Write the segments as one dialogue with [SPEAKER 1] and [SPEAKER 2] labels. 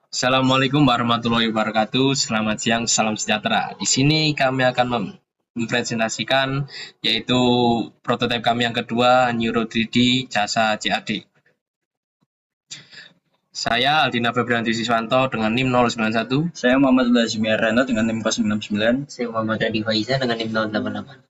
[SPEAKER 1] Assalamualaikum warahmatullahi wabarakatuh. Selamat siang, salam sejahtera. Di sini kami akan mempresentasikan yaitu prototipe kami yang kedua, Neuro 3D Jasa CAD. Saya Aldina Febrianti Siswanto dengan NIM 091.
[SPEAKER 2] Saya Muhammad Lazmi Arana dengan NIM 069.
[SPEAKER 3] Saya Muhammad Adi Faiza dengan NIM 088.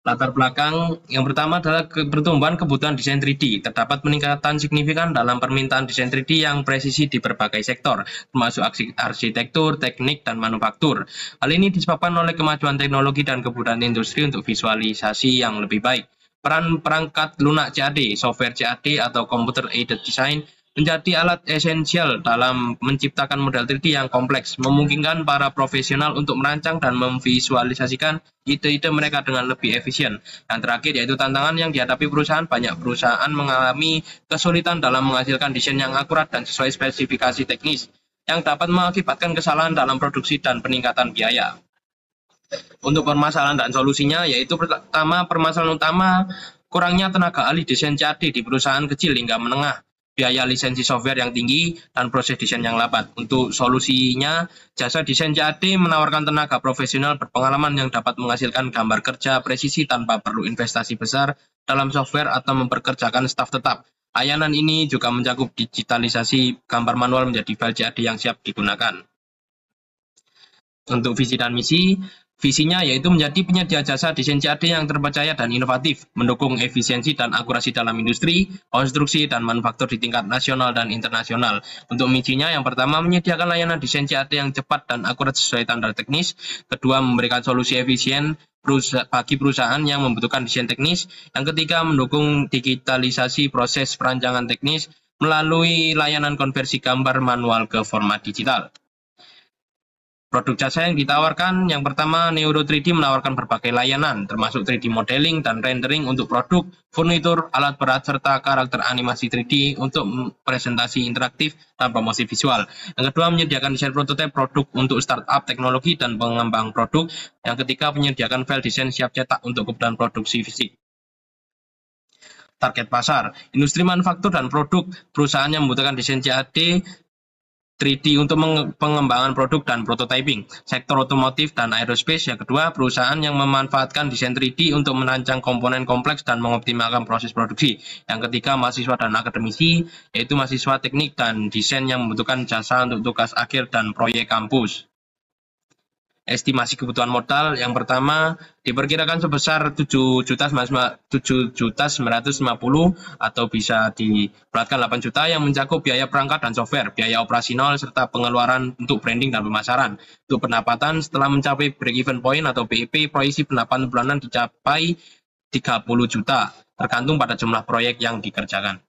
[SPEAKER 1] Latar belakang yang pertama adalah pertumbuhan kebutuhan desain 3D. Terdapat peningkatan signifikan dalam permintaan desain 3D yang presisi di berbagai sektor, termasuk arsitektur, teknik, dan manufaktur. Hal ini disebabkan oleh kemajuan teknologi dan kebutuhan industri untuk visualisasi yang lebih baik. Peran perangkat lunak CAD, software CAD atau Computer Aided Design, menjadi alat esensial dalam menciptakan model 3D yang kompleks, memungkinkan para profesional untuk merancang dan memvisualisasikan ide-ide mereka dengan lebih efisien. Yang terakhir yaitu tantangan yang dihadapi perusahaan. Banyak perusahaan mengalami kesulitan dalam menghasilkan desain yang akurat dan sesuai spesifikasi teknis, yang dapat mengakibatkan kesalahan dalam produksi dan peningkatan biaya. Untuk permasalahan dan solusinya yaitu permasalahan utama kurangnya tenaga ahli desain CAD di perusahaan kecil hingga menengah, biaya lisensi software yang tinggi, dan proses desain yang lambat. Untuk solusinya, jasa desain CAD menawarkan tenaga profesional berpengalaman yang dapat menghasilkan gambar kerja presisi tanpa perlu investasi besar dalam software atau memperkerjakan staf tetap. Layanan ini juga mencakup digitalisasi gambar manual menjadi file CAD yang siap digunakan. Untuk visi dan misi, visinya yaitu menjadi penyedia jasa desain CAD yang terpercaya dan inovatif, mendukung efisiensi dan akurasi dalam industri, konstruksi, dan manufaktur di tingkat nasional dan internasional. Untuk misinya, yang pertama menyediakan layanan desain CAD yang cepat dan akurat sesuai standar teknis. Kedua, memberikan solusi efisien bagi perusahaan yang membutuhkan desain teknis. Yang ketiga, mendukung digitalisasi proses perancangan teknis melalui layanan konversi gambar manual ke format digital. Produk jasa yang ditawarkan, yang pertama, Neuro 3D menawarkan berbagai layanan, termasuk 3D modeling dan rendering untuk produk, furnitur, alat berat, serta karakter animasi 3D untuk presentasi interaktif dan promosi visual. Yang kedua, menyediakan desain prototipe produk untuk startup teknologi dan pengembang produk. Yang ketiga, menyediakan file desain siap cetak untuk kebutuhan produksi fisik. Target pasar, industri manufaktur dan produk. Perusahaan yang membutuhkan desain CAD 3D untuk pengembangan produk dan prototyping. Sektor otomotif dan aerospace. Yang kedua, perusahaan yang memanfaatkan desain 3D untuk merancang komponen kompleks dan mengoptimalkan proses produksi. Yang ketiga, mahasiswa dan akademisi, yaitu mahasiswa teknik dan desain yang membutuhkan jasa untuk tugas akhir dan proyek kampus. Estimasi kebutuhan modal, yang pertama diperkirakan sebesar 7.950.000 atau bisa dibulatkan 8 juta, yang mencakup biaya perangkat dan software, biaya operasional, serta pengeluaran untuk branding dan pemasaran. Untuk pendapatan, setelah mencapai break-even point atau BEP, proyeksi pendapatan bulanan dicapai 30 juta, tergantung pada jumlah proyek yang dikerjakan.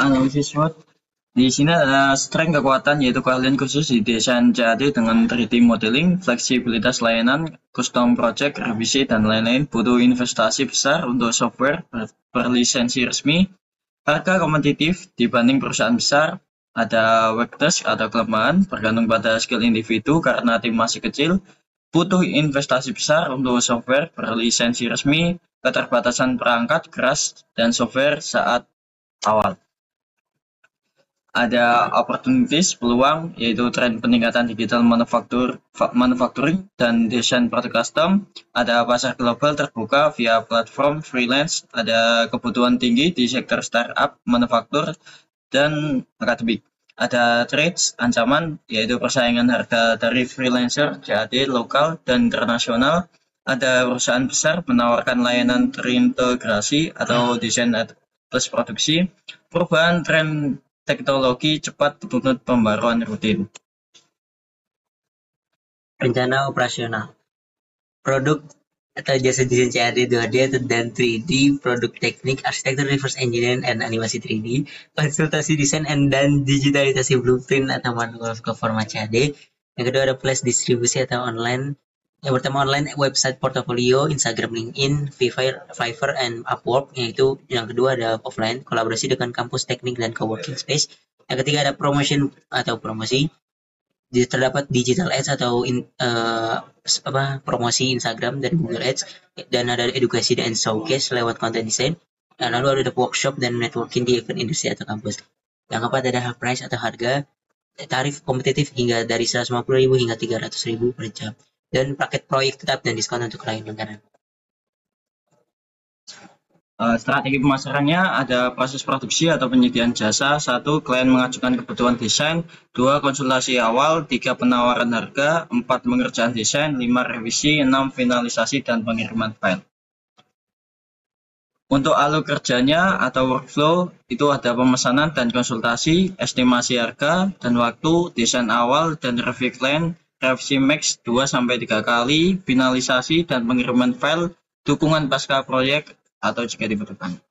[SPEAKER 2] Analisis SWOT. Di sini ada strength kekuatan, yaitu keahlian khusus di desain CAD dengan 3D modeling, fleksibilitas layanan, custom project, revisi, dan lain-lain. Butuh investasi besar untuk software berlisensi resmi. Harga kompetitif dibanding perusahaan besar. Ada weakness atau kelemahan, bergantung pada skill individu karena tim masih kecil. Butuh investasi besar untuk software berlisensi resmi, keterbatasan perangkat keras dan software saat awal. Ada opportunities, peluang, yaitu tren peningkatan digital manufacturing dan desain produk custom. Ada pasar global terbuka via platform freelance. Ada kebutuhan tinggi di sektor startup, manufaktur, dan akademik. Ada threats, ancaman, yaitu persaingan harga dari freelancer, CAD lokal dan internasional. Ada perusahaan besar menawarkan layanan terintegrasi atau desain plus produksi. Perubahan tren teknologi cepat menuntut pembaruan rutin.
[SPEAKER 3] Rencana operasional. Produk atau jasa desain CAD 2D dan 3D, produk teknik, arsitektur, reverse engineering, dan animasi 3D, konsultasi desain dan digitalisasi blueprint atau manual ke format CAD. Yang kedua ada flash distribusi atau online. Yang pertama online website portfolio, Instagram, LinkedIn, Fiverr, and Upwork. Yaitu yang kedua ada offline, kolaborasi dengan kampus teknik dan coworking space. Yang ketiga ada promotion atau promosi. Terdapat digital ads atau promosi Instagram dan Google Ads, dan ada edukasi dan showcase lewat konten desain. Dan lalu ada workshop dan networking di event industri atau kampus. Yang keempat ada half price atau harga tarif kompetitif hingga dari 150.000 hingga 300.000 per jam. Dan paket proyek tetap dan diskon untuk klien langganan.
[SPEAKER 2] Strategi pemasarannya ada proses produksi atau penyediaan jasa. 1. Klien mengajukan kebutuhan desain. 2. Konsultasi awal. 3. Penawaran harga. 4. Pengerjaan desain. 5. Revisi. 6. Finalisasi dan pengiriman file. Untuk alur kerjanya atau workflow itu ada pemesanan dan konsultasi, estimasi harga dan waktu, desain awal dan review klien, revisi max 2-3 kali, finalisasi dan pengiriman file, dukungan pasca proyek atau jika dibutuhkan.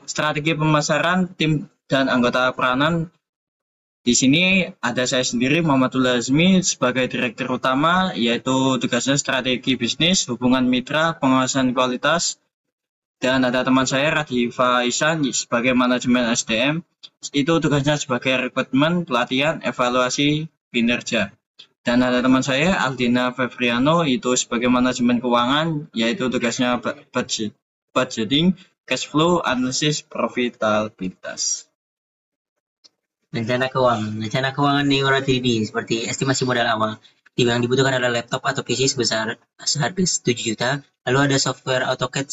[SPEAKER 2] Strategi pemasaran, tim dan anggota peranan. Di sini ada saya sendiri, Muhammadul Hazmi, sebagai direktur utama, yaitu tugasnya strategi bisnis, hubungan mitra, pengawasan kualitas. Dan ada teman saya, Radhifa Isan, sebagai manajemen SDM. Itu tugasnya sebagai rekrutmen, pelatihan, evaluasi, kinerja. Dan ada teman saya, Aldina Fevriano, itu sebagai manajemen keuangan, yaitu tugasnya budgeting, cash flow, analisis, profitabilitas.
[SPEAKER 3] Rencana keuangan Neuro 3D seperti estimasi modal awal. Yang dibutuhkan adalah laptop atau PC seharga 7 juta. Lalu ada software AutoCAD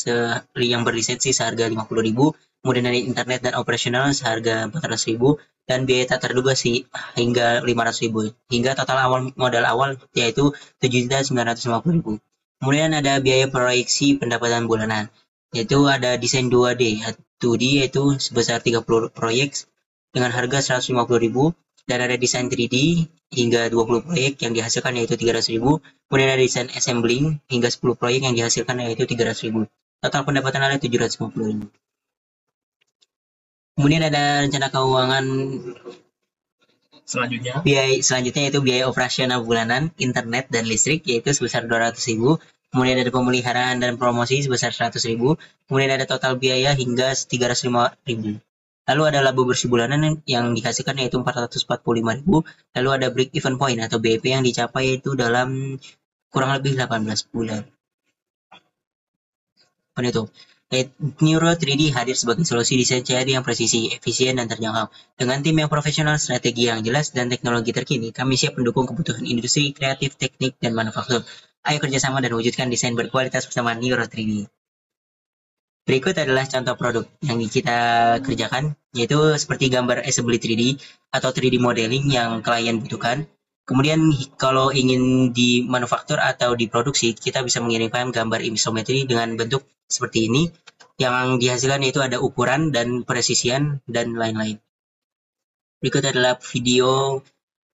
[SPEAKER 3] yang berlisensi seharga 50.000. Kemudian ada internet dan operasional seharga 400.000. Dan biaya tak terduga hingga 500.000. Hingga total modal awal yaitu 7.950.000. Kemudian ada biaya proyeksi pendapatan bulanan. Yaitu ada desain 2D. 2D yaitu sebesar 30 proyek dengan harga 150.000. Dan ada desain 3D hingga 20 proyek yang dihasilkan yaitu 300.000. Kemudian ada desain assembling hingga 10 proyek yang dihasilkan yaitu 300.000. Total pendapatan ada 750.000. Kemudian ada rencana keuangan
[SPEAKER 1] Selanjutnya
[SPEAKER 3] yaitu biaya operasional bulanan, internet dan listrik yaitu sebesar 200.000. Kemudian ada pemeliharaan dan promosi sebesar 100.000. Kemudian ada total biaya hingga 305.000. Lalu ada laba bersih bulanan yang dikasihkan yaitu 445.000. Lalu ada break even point atau BEP yang dicapai yaitu dalam kurang lebih 18 bulan. Penutup. Neuro 3D hadir sebagai solusi desain CAD yang presisi, efisien, dan terjangkau. Dengan tim yang profesional, strategi yang jelas, dan teknologi terkini, kami siap mendukung kebutuhan industri, kreatif, teknik, dan manufaktur. Ayo kerjasama dan wujudkan desain berkualitas bersama Neuro 3D. Berikut adalah contoh produk yang kita kerjakan, yaitu seperti gambar assembly 3D atau 3D modeling yang klien butuhkan. Kemudian kalau ingin dimanufaktur atau diproduksi, kita bisa mengirimkan gambar isometri dengan bentuk seperti ini. Yang dihasilkan yaitu ada ukuran dan presisian dan lain-lain. Berikut adalah video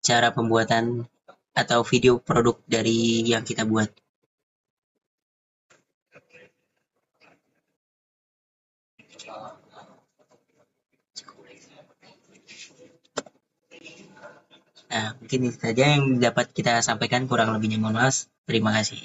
[SPEAKER 3] cara pembuatan atau video produk dari yang kita buat. Nah, mungkin itu saja yang dapat kita sampaikan, kurang lebihnya mohon maaf. Terima kasih.